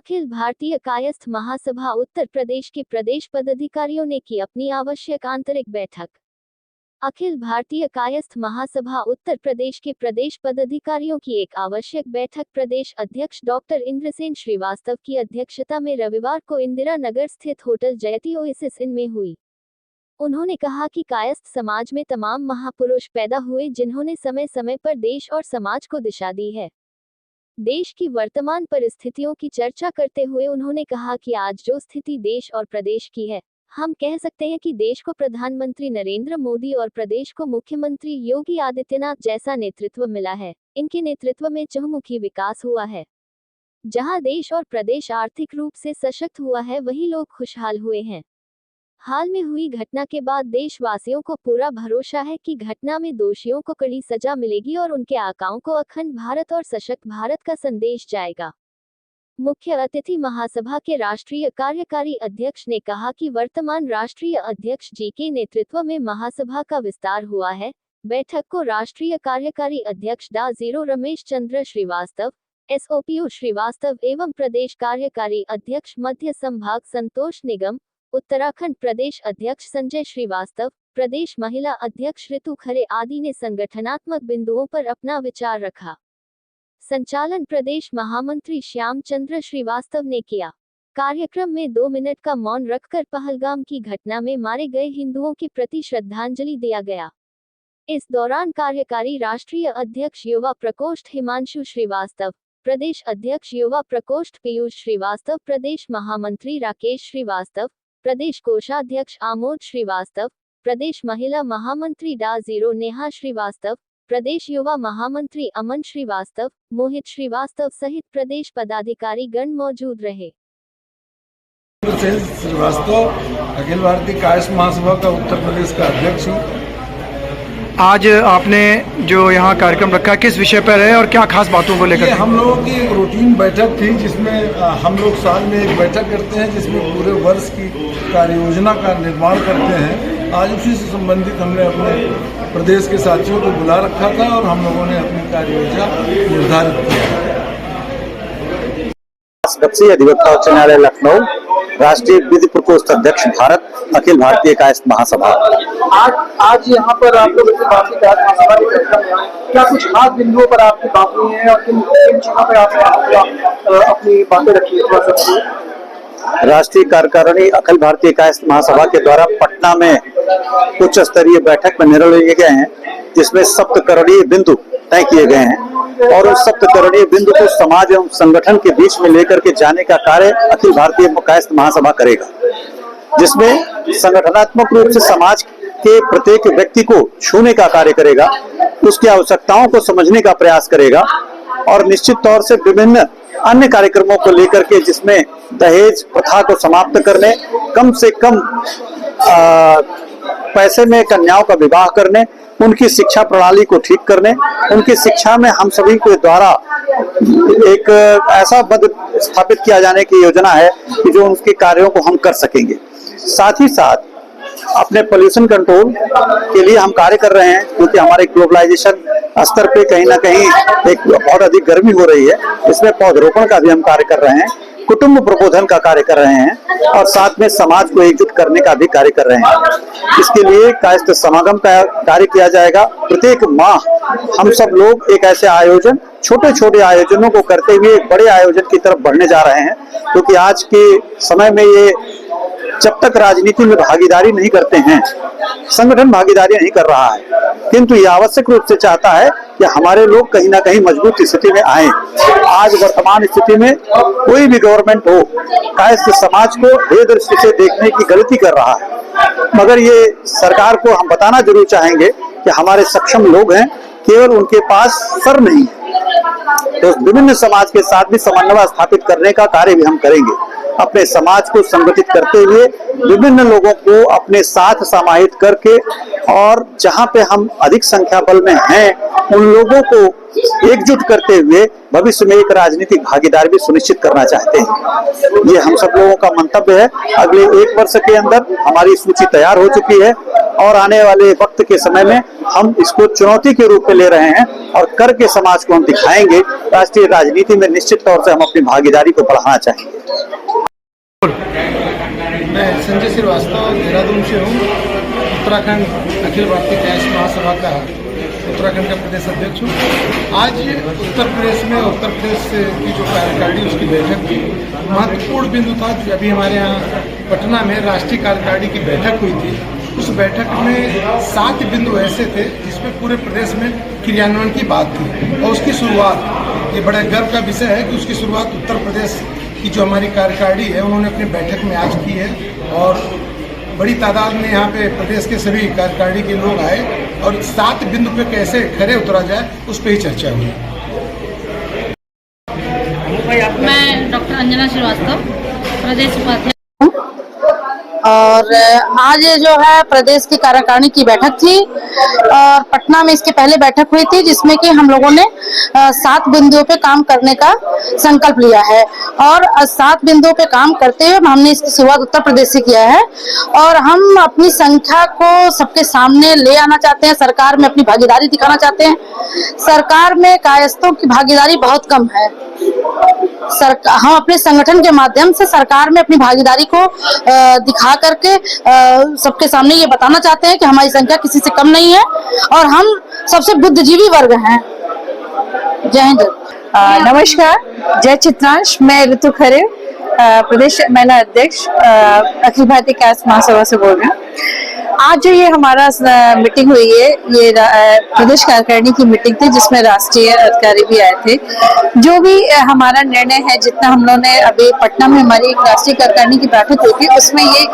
अखिल भारतीय कायस्थ महासभा उत्तर प्रदेश के प्रदेश पदाधिकारियों ने की अपनी आवश्यक आंतरिक बैठक। अखिल भारतीय कायस्थ महासभा उत्तर प्रदेश के प्रदेश पदाधिकारियों की एक आवश्यक बैठक प्रदेश अध्यक्ष डॉक्टर इंद्रसेन श्रीवास्तव की अध्यक्षता में रविवार को इंदिरा नगर स्थित होटल जयति ओएसिस इन में हुई। उन्होंने कहा कि कायस्थ समाज में तमाम महापुरुष पैदा हुए जिन्होंने समय समय पर देश और समाज को दिशा दी है। देश की वर्तमान परिस्थितियों की चर्चा करते हुए उन्होंने कहा कि आज जो स्थिति देश और प्रदेश की है, हम कह सकते हैं कि देश को प्रधानमंत्री नरेंद्र मोदी और प्रदेश को मुख्यमंत्री योगी आदित्यनाथ जैसा नेतृत्व मिला है। इनके नेतृत्व में चहुमुखी विकास हुआ है। जहां देश और प्रदेश आर्थिक रूप से सशक्त हुआ है, वही लोग खुशहाल हुए हैं। हाल में हुई घटना के बाद देशवासियों को पूरा भरोसा है कि घटना में दोषियों को कड़ी सजा मिलेगी और उनके आकाओं को अखंड भारत और सशक्त भारत का संदेश जाएगा। मुख्य अतिथि महासभा के राष्ट्रीय कार्यकारी अध्यक्ष ने कहा कि वर्तमान राष्ट्रीय अध्यक्ष जी के नेतृत्व में महासभा का विस्तार हुआ है। बैठक को राष्ट्रीय कार्यकारी अध्यक्ष डा. रमेश चंद्र श्रीवास्तव, SOPO श्रीवास्तव एवं प्रदेश कार्यकारी अध्यक्ष मध्य संभाग संतोष निगम, उत्तराखंड प्रदेश अध्यक्ष संजय श्रीवास्तव, प्रदेश महिला अध्यक्ष ऋतु खरे आदि ने संगठनात्मक बिंदुओं पर अपना विचार रखा। संचालन प्रदेश महामंत्री श्याम चंद्र श्रीवास्तव ने किया। कार्यक्रम में 2 मिनट का मौन रखकर पहलगाम की घटना में मारे गए हिंदुओं के प्रति श्रद्धांजलि दिया गया। इस दौरान कार्यकारी राष्ट्रीय अध्यक्ष युवा प्रकोष्ठ हिमांशु श्रीवास्तव, प्रदेश अध्यक्ष युवा प्रकोष्ठ पीयूष श्रीवास्तव, प्रदेश महामंत्री राकेश श्रीवास्तव, प्रदेश कोषाध्यक्ष आमोद श्रीवास्तव, प्रदेश महिला महामंत्री डा. नेहा श्रीवास्तव, प्रदेश युवा महामंत्री अमन श्रीवास्तव, मोहित श्रीवास्तव सहित प्रदेश पदाधिकारी गण मौजूद रहे। श्रीवास्तव अखिल भारतीय कायस्थ महासभा का उत्तर प्रदेश का अध्यक्ष हूँ। आज आपने जो यहाँ कार्यक्रम रखा है किस विषय पर है और क्या खास बातों को लेकर? हम लोगों की एक रूटीन बैठक थी जिसमें हम लोग साल में एक बैठक करते हैं जिसमें पूरे वर्ष की कार्य योजना का निर्माण करते हैं। आज उसी से संबंधित हमने अपने प्रदेश के साथियों को बुला रखा था और हम लोगों ने अपनी कार्य योजना निर्धारित किया। अधिवक्ता उच्च न्यायालय लखनऊ, राष्ट्रीय विधि प्रकोष्ठ अध्यक्ष भारत, अखिल भारतीय कायस्थ महासभा। आज यहाँ पर आप लोग क्या कुछ खास बिंदुओं पर आपकी बात हुई है और किन चीजों पर आपने अपनी बातें रखी है? राष्ट्रीय कार्यकारिणी अखिल भारतीय कायस्थ महासभा के द्वारा पटना में उच्च स्तरीय बैठक में निर्णय लिए गए हैं जिसमें सप्तकरणीय बिंदु तय किए गए हैं और उस सप्तकरणीय बिंदु को समाज एवं संगठन के बीच में लेकर के जाने का कार्य अखिल भारतीय कायस्थ महासभा करेगा, जिसमें संगठनात्मक रूप से समाज के प्रत्येक व्यक्ति को छूने का कार्य करेगा, उसकी आवश्यकताओं को समझने का प्रयास करेगा और निश्चित तौर से विभिन्न अन्य कार्यक्रमों को लेकर के जिसमें दहेज प्रथा को समाप्त करने, कम से कम पैसे में कन्याओं का विवाह करने, उनकी शिक्षा प्रणाली को ठीक करने, उनकी शिक्षा में हम सभी के द्वारा एक ऐसा पद स्थापित किया जाने की योजना है कि जो उनके कार्यों को हम कर सकेंगे। साथ ही साथ अपने पोल्यूशन कंट्रोल के लिए हम कार्य कर रहे हैं क्योंकि हमारे ग्लोबलाइजेशन स्तर पे कहीं ना कहीं एक बहुत अधिक गर्मी हो रही है। इसमें पौधरोपण का भी हम कार्य कर रहे हैं, कुटुंब प्रबोधन का कार्य कर रहे हैं और साथ में समाज को एकजुट करने का भी कार्य कर रहे हैं। इसके लिए कायस्थ समागम का कार्य किया जाएगा। प्रत्येक माह हम सब लोग एक ऐसे आयोजन, छोटे छोटे आयोजनों को करते हुए एक बड़े आयोजन की तरफ बढ़ने जा रहे हैं, क्योंकि आज के समय में ये जब तक राजनीति में भागीदारी नहीं करते हैं, संगठन भागीदारी नहीं कर रहा है, किंतु ये आवश्यक रूप से चाहता है कि हमारे लोग कहीं ना कहीं मजबूत स्थिति में आए। आज वर्तमान स्थिति में कोई भी गवर्नमेंट हो, कायस्थ समाज को हे दृष्टि से देखने की गलती कर रहा है। मगर ये सरकार को हम बताना जरूर चाहेंगे कि हमारे सक्षम लोग हैं, केवल उनके पास सर नहीं है। तो विभिन्न समाज के साथ भी समन्वय स्थापित करने का कार्य भी हम करेंगे। अपने समाज को संगठित करते हुए विभिन्न लोगों को अपने साथ समाहित करके और जहां पे हम अधिक संख्या बल में हैं उन लोगों को एकजुट करते हुए भविष्य में एक राजनीतिक भागीदारी भी सुनिश्चित करना चाहते हैं। ये हम सब लोगों का मंतव्य है। अगले 1 वर्ष के अंदर हमारी सूची तैयार हो चुकी है और आने वाले वक्त के समय में हम इसको चुनौती के रूप में ले रहे हैं और करके समाज को हम दिखाएंगे। राष्ट्रीय राजनीति में निश्चित तौर से हम अपनी भागीदारी को बढ़ाना चाहेंगे। मैं संजय श्रीवास्तव देहरादून से हूँ। उत्तराखंड अखिल भारतीय कायस्थ महासभा का उत्तराखंड का प्रदेश अध्यक्ष हूँ। आज उत्तर प्रदेश में उत्तर प्रदेश की जो कार्यकारिणी उसकी बैठक थी, महत्वपूर्ण बिंदु था। अभी हमारे यहाँ पटना में राष्ट्रीय कार्यकारिणी की बैठक हुई थी। उस बैठक में 7 बिंदु ऐसे थे जिसमें पूरे प्रदेश में क्रियान्वयन की बात थी और उसकी शुरुआत, ये बड़ा गर्व का विषय है कि उसकी शुरुआत उत्तर प्रदेश की जो हमारी कार्यकारिणी है उन्होंने अपनी बैठक में आज की है और बड़ी तादाद में यहाँ पे प्रदेश के सभी कार्यकारिणी के लोग आए और 7 बिंदु पे कैसे खरे उतरा जाए उस पर ही चर्चा हुई। मैं डॉक्टर अंजना श्रीवास्तव, प्रदेश उपाध्यक्ष। और आज जो है प्रदेश की कार्यकारिणी की बैठक थी और पटना में इसके पहले बैठक हुई थी जिसमें कि हम लोगों ने 7 बिंदुओं पे काम करने का संकल्प लिया है और 7 बिंदुओं पे काम करते हुए हमने इसकी शुरुआत उत्तर प्रदेश से किया है और हम अपनी संख्या को सबके सामने ले आना चाहते हैं। सरकार में अपनी भागीदारी दिखाना चाहते हैं। सरकार में कायस्थों की भागीदारी बहुत कम है। हम अपने संगठन के माध्यम से सरकार में अपनी भागीदारी को दिखा करके सबके सामने ये बताना चाहते हैं कि हमारी संख्या किसी से कम नहीं है और हम सबसे बुद्धिजीवी वर्ग हैं। जय हिंद। नमस्कार, जय चित्रांश। मैं ऋतु खरे, प्रदेश महिला अध्यक्ष, अखिल भारतीय कायस्थ महासभा से बोल रही हूँ। आज जो ये हमारा मीटिंग हुई है, ये प्रदेश कार्यकारिणी की मीटिंग थी जिसमें राष्ट्रीय अधिकारी भी आए थे। जो भी हमारा निर्णय है, जितना हम लोगों ने अभी पटना में हमारी एक राष्ट्रीय कार्यकारिणी की बैठक हुई थी उसमें ये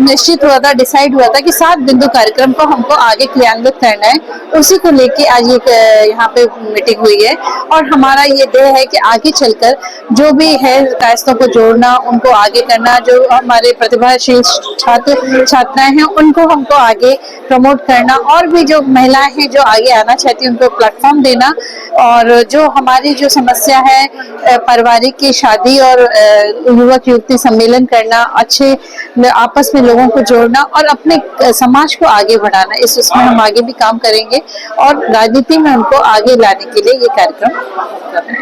निश्चित हुआ था, डिसाइड हुआ था कि 7 बिंदु कार्यक्रम को हमको आगे क्रियान्वित करना है। उसी को लेके आज ये यहाँ पे मीटिंग हुई है और हमारा ये ध्येय है कि आगे चलकर जो भी है कायस्थों को जोड़ना, उनको आगे करना, जो हमारे प्रतिभाशील छात्र छात्राएं हैं उनको हमको आगे प्रमोट करना और भी जो महिलाएं हैं जो आगे आना चाहती हैं उनको प्लेटफॉर्म देना और जो हमारी जो समस्या है पारिवारिक की शादी और युवक युवती सम्मेलन करना, अच्छे आपस में लोगों को जोड़ना और अपने समाज को आगे बढ़ाना, इसमें हम आगे भी काम करेंगे और राजनीति में उनको आगे लाने के लिए ये कार्यक्रम कर रहे हैं।